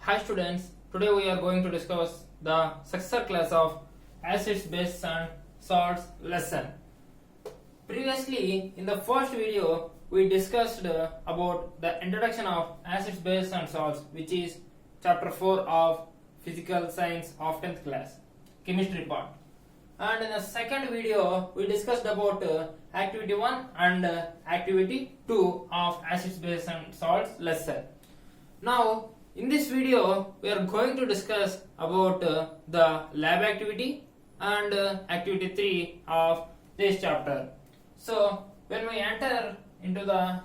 Hi students, today we are going to discuss the successor class of acids, bases and salts lesson. Previously in the first video we discussed about the introduction of acids, bases and salts, which is chapter 4 of physical science of 10th class, chemistry part. And in the second video we discussed about activity 1 and activity 2 of acids, bases and salts lesson. Now in this video we are going to discuss about the lab activity and activity 3 of this chapter. So when we enter into the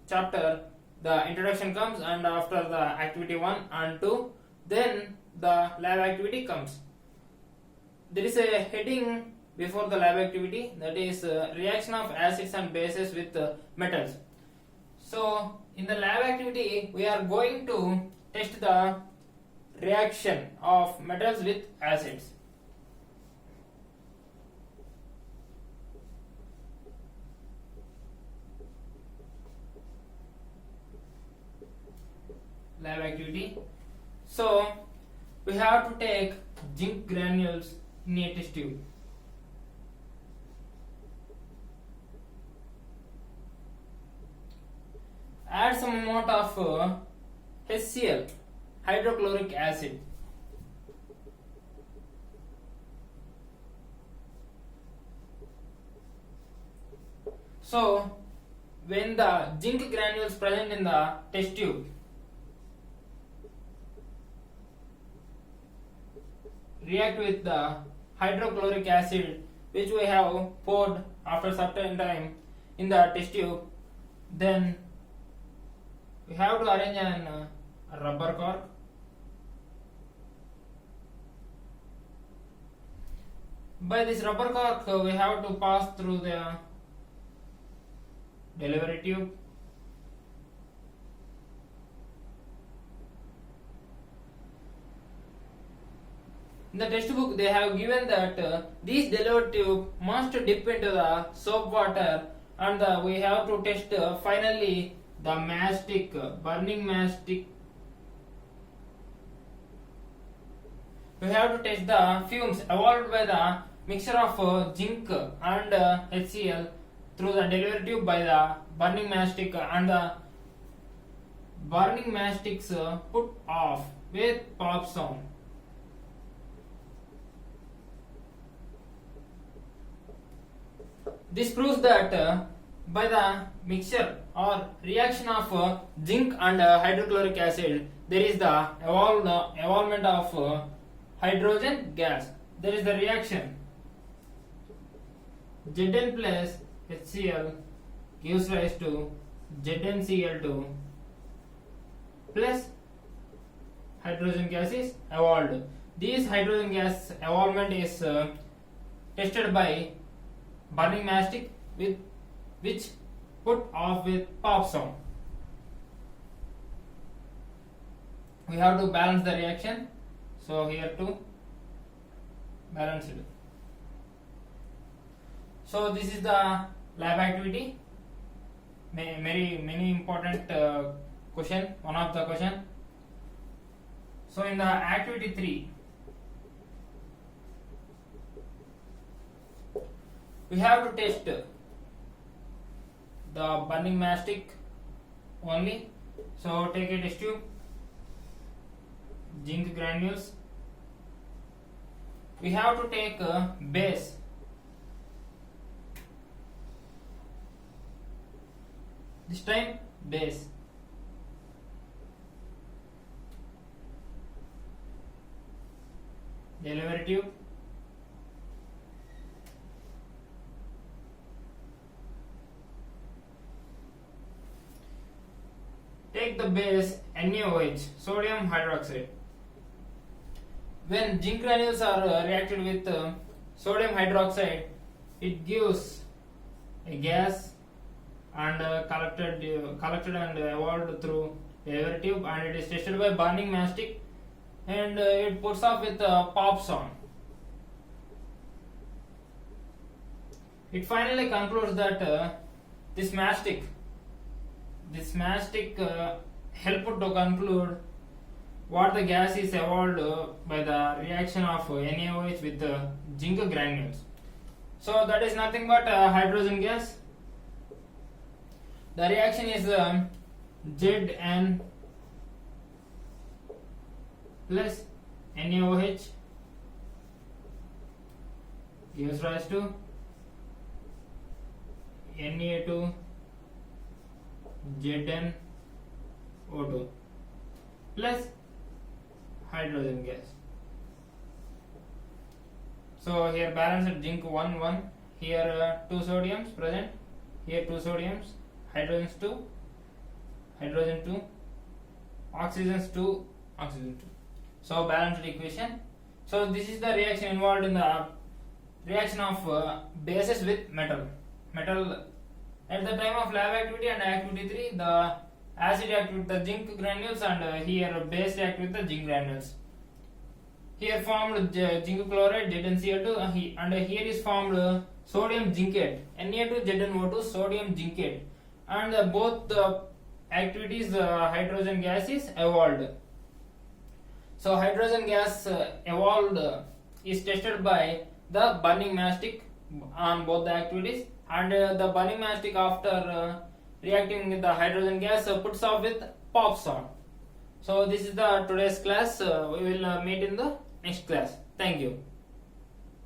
chapter, the introduction comes, and after the activity 1 and 2, then the lab activity comes. There is a heading before the lab activity, that is reaction of acids and bases with metals. So in the lab activity we are going to test the reaction of metals with acids. Lab activity. So we have to take zinc granules in a test tube. Add some amount of HCl, hydrochloric acid. So when the zinc granules present in the test tube react with the hydrochloric acid which we have poured after certain time in the test tube, then we have to arrange a rubber cork. By this rubber cork we have to pass through the delivery tube. In the textbook they have given that this delivery tube must dip into the soap water, and we have to test finally the mastic, burning mastic. We have to test the fumes evolved by the mixture of zinc and HCl through the delivery tube by the burning mastic, and the burning mastics put off with pop sound. This proves that by the mixture or reaction of zinc and hydrochloric acid, there is the evolvement of hydrogen gas. There is the reaction. Zn plus HCl gives rise to ZnCl2 plus hydrogen gas is evolved. This hydrogen gas evolvement is tested by burning mastic, with which put off with pop sound. We have to balance the reaction, so here to balance it. So this is the lab activity. Many important question, one of the question. So in the activity 3 we have to test the burning mastic only. So take a test tube, zinc granules. We have to take a base. This time base. Delivery tube. Take the base NaOH, sodium hydroxide. When zinc granules are reacted with sodium hydroxide, it gives a gas, and collected and evolved through delivery tube, and it is tested by burning mastic, and it puts off with pop sound. It finally concludes that this mastic helped to conclude what the gas is evolved by the reaction of NaOH with the zinc granules. So that is nothing but hydrogen gas. The reaction is Zn plus NaOH gives rise to Na2 ZnO2 plus hydrogen gas. So here balanced zinc 1 1, here 2 sodiums present, here 2 sodiums, hydrogens 2, hydrogen 2, oxygens 2, oxygen 2. So balanced equation. So this is the reaction involved in the reaction of bases with metal. At the time of lab activity and activity 3, the acid react with the zinc granules and here base react with the zinc granules. Here formed zinc chloride ZnCl2 and here is formed sodium zincate Na2 ZnO2 sodium zincate, and both the activities hydrogen gas is evolved. So hydrogen gas evolved is tested by the burning mastic on both the activities, and the burning mastic after reacting with the hydrogen gas puts off with pops on. So this is the today's class. We will meet in the next class. Thank you.